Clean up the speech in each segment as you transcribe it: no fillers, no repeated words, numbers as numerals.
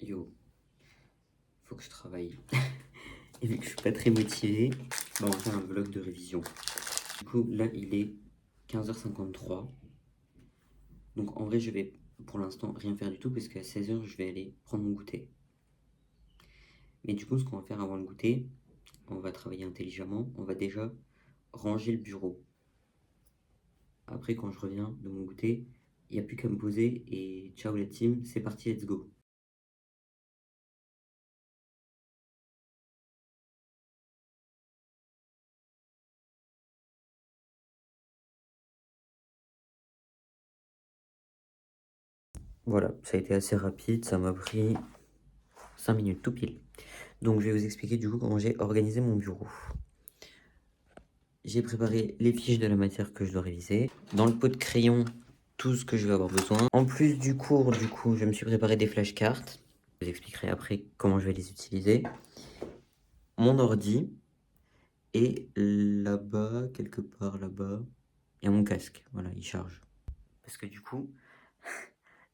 Yo, faut que je travaille. Et vu que je suis pas très motivé, on va faire un vlog de révision. Du coup, là, il est 15h53. Donc en vrai, je vais pour l'instant rien faire du tout parce qu'à 16h, je vais aller prendre mon goûter. Mais du coup, ce qu'on va faire avant le goûter, on va travailler intelligemment. On va déjà ranger le bureau. Après, quand je reviens de mon goûter, il n'y a plus qu'à me poser et ciao la team, c'est parti, let's go. Voilà, ça a été assez rapide, ça m'a pris 5 minutes tout pile. Donc je vais vous expliquer du coup comment j'ai organisé mon bureau. J'ai préparé les fiches de la matière que je dois réviser. Dans le pot de crayon, tout ce que je vais avoir besoin. En plus du cours, je me suis préparé des flashcards. Je vous expliquerai après comment je vais les utiliser. Mon ordi. Et là-bas, quelque part là-bas, il y a mon casque. Voilà, il charge. Parce que du coup,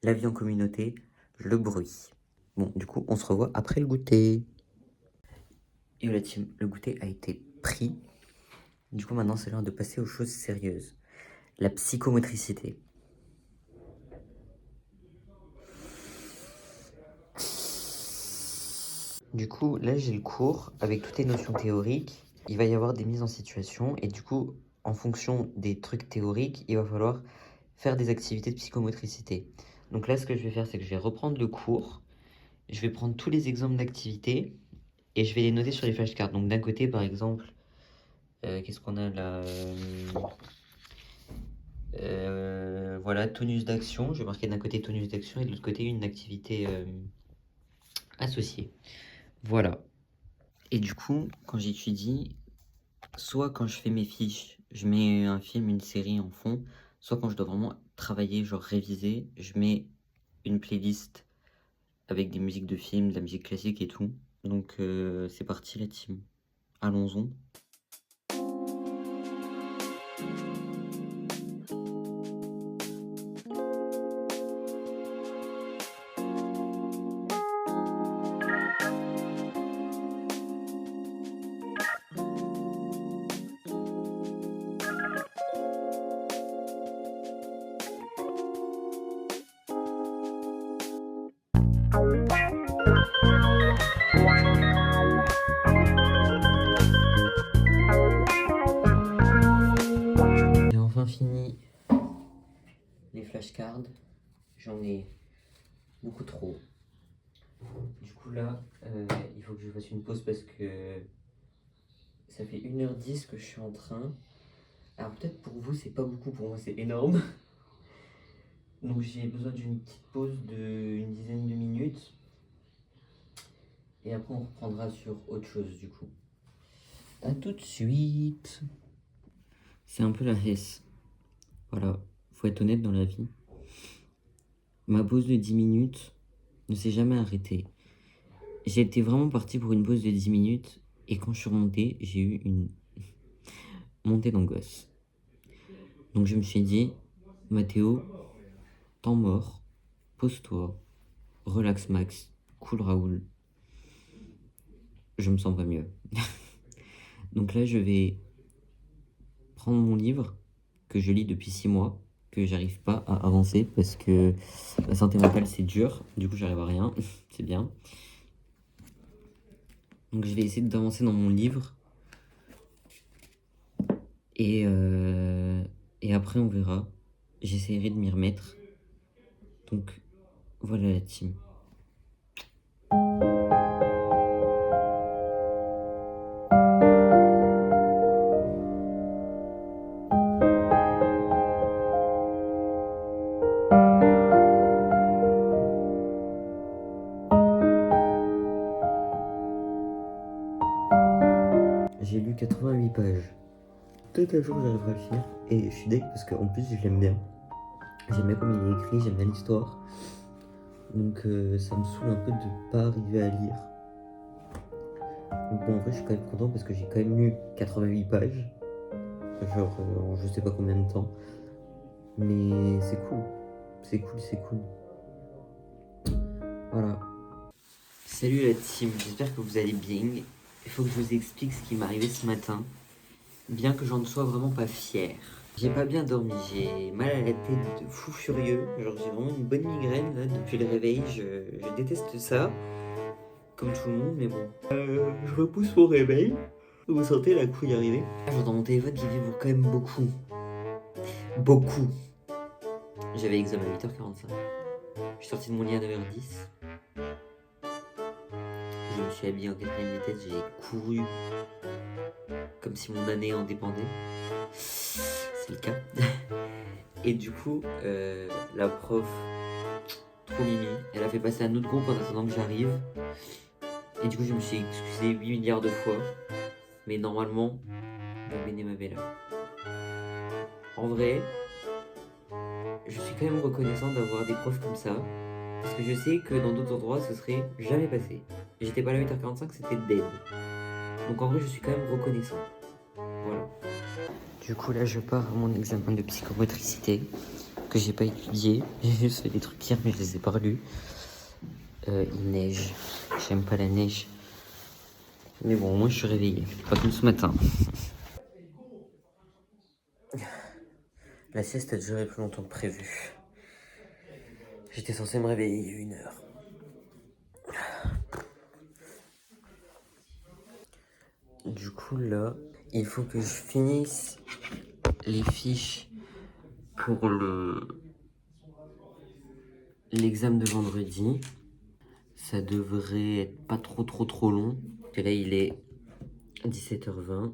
la vie en communauté, le bruit. Bon, du coup, on se revoit après le goûter. Et la team, le goûter a été pris. Du coup, maintenant, c'est l'heure de passer aux choses sérieuses. La psychomotricité. Du coup, là, j'ai le cours avec toutes les notions théoriques. Il va y avoir des mises en situation. Et du coup, en fonction des trucs théoriques, il va falloir faire des activités de psychomotricité. Donc là, ce que je vais faire, c'est que je vais reprendre le cours. Je vais prendre tous les exemples d'activités et je vais les noter sur les flashcards. Donc d'un côté, par exemple, qu'est-ce qu'on a là voilà, tonus d'action. Je vais marquer d'un côté tonus d'action et de l'autre côté une activité associée. Voilà. Et du coup, quand j'étudie, soit quand je fais mes fiches, je mets un film, une série en fond, soit quand je dois vraiment travailler, genre réviser, je mets une playlist avec des musiques de films, de la musique classique et tout. Donc c'est parti la team. Allons-y. J'ai enfin fini les flashcards. J'en ai beaucoup trop. Du coup là, il faut que je fasse une pause parce que ça fait 1h10 que je suis en train. Alors peut-être pour vous c'est pas beaucoup, pour moi c'est énorme. Donc j'ai besoin d'une petite pause d'une dizaine de minutes. Et après on reprendra sur autre chose du coup. A tout de suite. C'est un peu la hesse. Voilà, faut être honnête dans la vie. Ma pause de 10 minutes ne s'est jamais arrêtée. J'étais vraiment parti pour une pause de 10 minutes et quand je suis remonté, j'ai eu une montée d'angoisse. Donc je me suis dit, Mathéo, temps mort, pose-toi, relax max, cool Raoul. Je me sens pas mieux. Donc là, je vais prendre mon livre que je lis depuis 6 mois, que j'arrive pas à avancer parce que la santé mentale c'est dur, du coup j'arrive à rien, c'est bien. Donc je vais essayer d'avancer dans mon livre et après on verra. J'essaierai de m'y remettre. Donc voilà la team. J'ai lu 88 pages. Peut-être un jour j'arriverai à le finir. Et je suis deg parce qu'en plus je l'aime bien. J'aime bien comme il est écrit, j'aime bien l'histoire. Donc ça me saoule un peu de pas arriver à lire. Donc bon, en vrai je suis quand même content parce que j'ai quand même lu 88 pages. Genre en je sais pas combien de temps. Mais c'est cool. C'est cool, c'est cool. Voilà. Salut la team, j'espère que vous allez bien. Il faut que je vous explique ce qui m'est arrivé ce matin, bien que j'en sois vraiment pas fier. J'ai pas bien dormi, j'ai mal à la tête de fou furieux, genre j'ai vraiment une bonne migraine là depuis le réveil, je déteste ça, comme tout le monde, mais bon. Je repousse mon réveil, vous sentez la couille arriver. J'entends mon téléphone qui vibre quand même beaucoup. Beaucoup. J'avais examen à 8h45. Je suis sorti de mon lit à 9h10. Je me suis habillé en 4ème vitesse, j'ai couru comme si mon année en dépendait. C'est le cas. Et du coup, la prof, trop mimi, elle a fait passer un autre groupe en attendant que j'arrive. Et du coup, je me suis excusé 8 milliards de fois. Mais normalement, ma bene ma bella. En vrai, je suis quand même reconnaissant d'avoir des profs comme ça. Parce que je sais que dans d'autres endroits, ce serait jamais passé. J'étais pas là à 8h45, c'était dead. Donc en vrai, je suis quand même reconnaissant. Voilà. Du coup, là, je pars à mon examen de psychomotricité que j'ai pas étudié. J'ai juste fait des trucs hier, mais je les ai pas relus. Il neige. J'aime pas la neige. Mais bon, au moins, je suis réveillé. Pas comme ce matin. La sieste a duré plus longtemps que prévu. J'étais censé me réveiller il y a 1 heure. Du coup, là, il faut que je finisse les fiches pour l'examen de vendredi. Ça devrait être pas trop long. Et là, il est 17h20.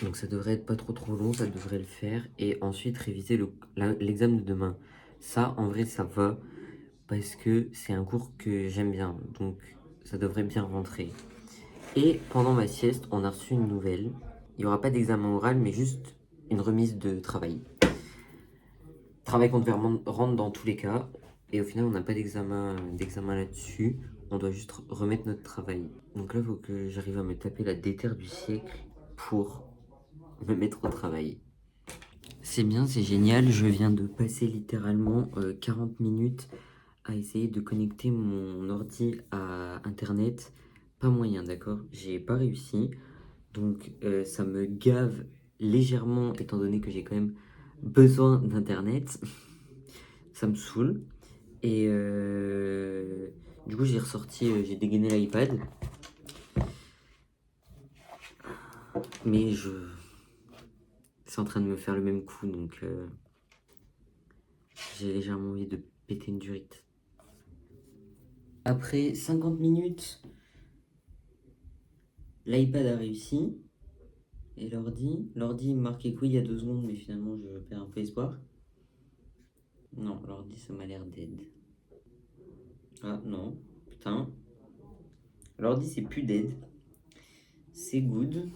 Donc ça devrait être pas trop long, ça devrait le faire. Et ensuite, réviser l'examen de demain. Ça, en vrai, ça va. Parce que c'est un cours que j'aime bien. Donc ça devrait bien rentrer. Et pendant ma sieste, on a reçu une nouvelle. Il n'y aura pas d'examen oral, mais juste une remise de travail. Travail qu'on devait rendre dans tous les cas. Et au final, on n'a pas d'examen là-dessus. On doit juste remettre notre travail. Donc là, il faut que j'arrive à me taper la déterre du siècle pour me mettre au travail. C'est bien, c'est génial. Je viens de passer littéralement 40 minutes à essayer de connecter mon ordi à Internet. Pas moyen, d'accord? J'ai pas réussi. Donc ça me gave légèrement étant donné que j'ai quand même besoin d'Internet. Ça me saoule. Et du coup, j'ai ressorti, j'ai dégainé l'iPad. Mais c'est en train de me faire le même coup, donc j'ai légèrement envie de péter une durite. Après 50 minutes, l'iPad a réussi. Et l'ordi me marquait quoi il y a 2 secondes, mais finalement je perds un peu espoir. Non, l'ordi ça m'a l'air dead. Ah non, putain. L'ordi c'est plus dead. C'est good.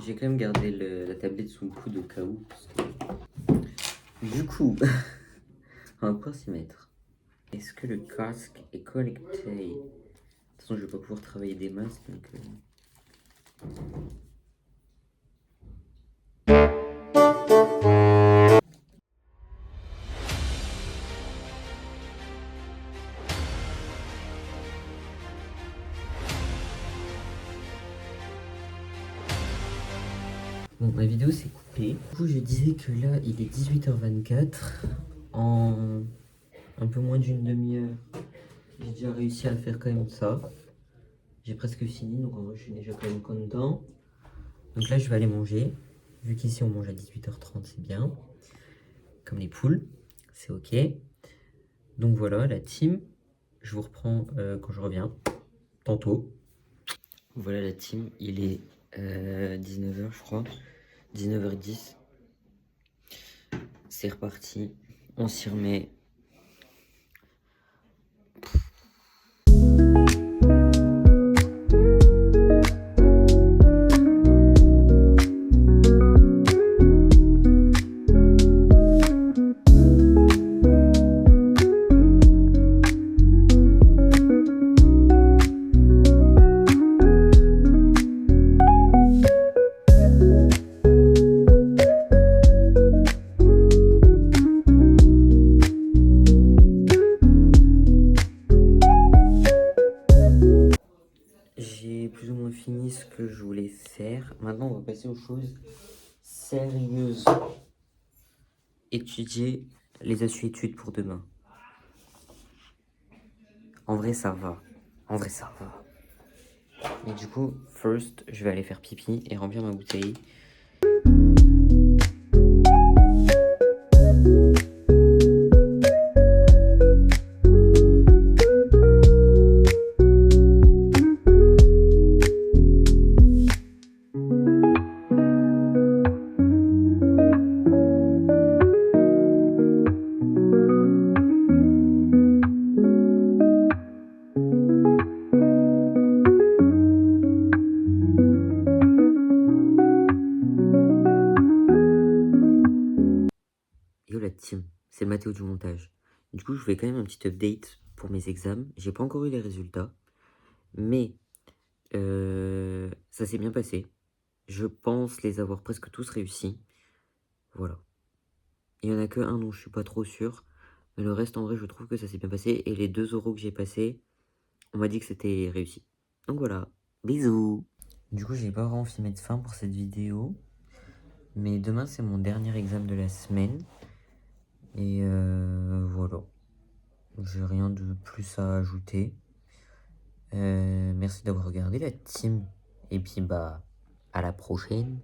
J'ai quand même gardé la tablette sous le coude au cas où. Parce que... Du coup, on va pouvoir s'y mettre. Est-ce que le casque est connecté? De toute façon, je vais pas pouvoir travailler des masques. Donc, Bon, ma vidéo s'est coupée. Du coup, je disais que là, il est 18h24. En un peu moins d'une demi-heure, j'ai déjà réussi à faire quand même ça. J'ai presque fini, donc en vrai, je suis déjà quand même content. Donc là, je vais aller manger. Vu qu'ici, on mange à 18h30, c'est bien. Comme les poules, c'est ok. Donc voilà, la team. Je vous reprends quand je reviens. Tantôt. Voilà la team, il est 19h, je crois. 19h10. C'est reparti. On s'y remet. super. Maintenant, on va passer aux choses sérieuses. Étudier les essuie-études pour demain. En vrai, ça va. En vrai, ça va. Mais du coup, first, je vais aller faire pipi et remplir ma bouteille. Yo la team, c'est le Mathéo du montage. Du coup, je fais quand même un petit update pour mes examens. J'ai pas encore eu les résultats, mais ça s'est bien passé. Je pense les avoir presque tous réussis. Voilà. Il y en a que un dont je suis pas trop sûr, mais le reste en vrai, je trouve que ça s'est bien passé. Et les 2 oraux que j'ai passés, on m'a dit que c'était réussi. Donc voilà, bisous. Du coup, j'ai pas vraiment filmé de fin pour cette vidéo, mais demain c'est mon dernier examen de la semaine. Et voilà. J'ai rien de plus à ajouter. Merci d'avoir regardé la team. Et puis bah à la prochaine.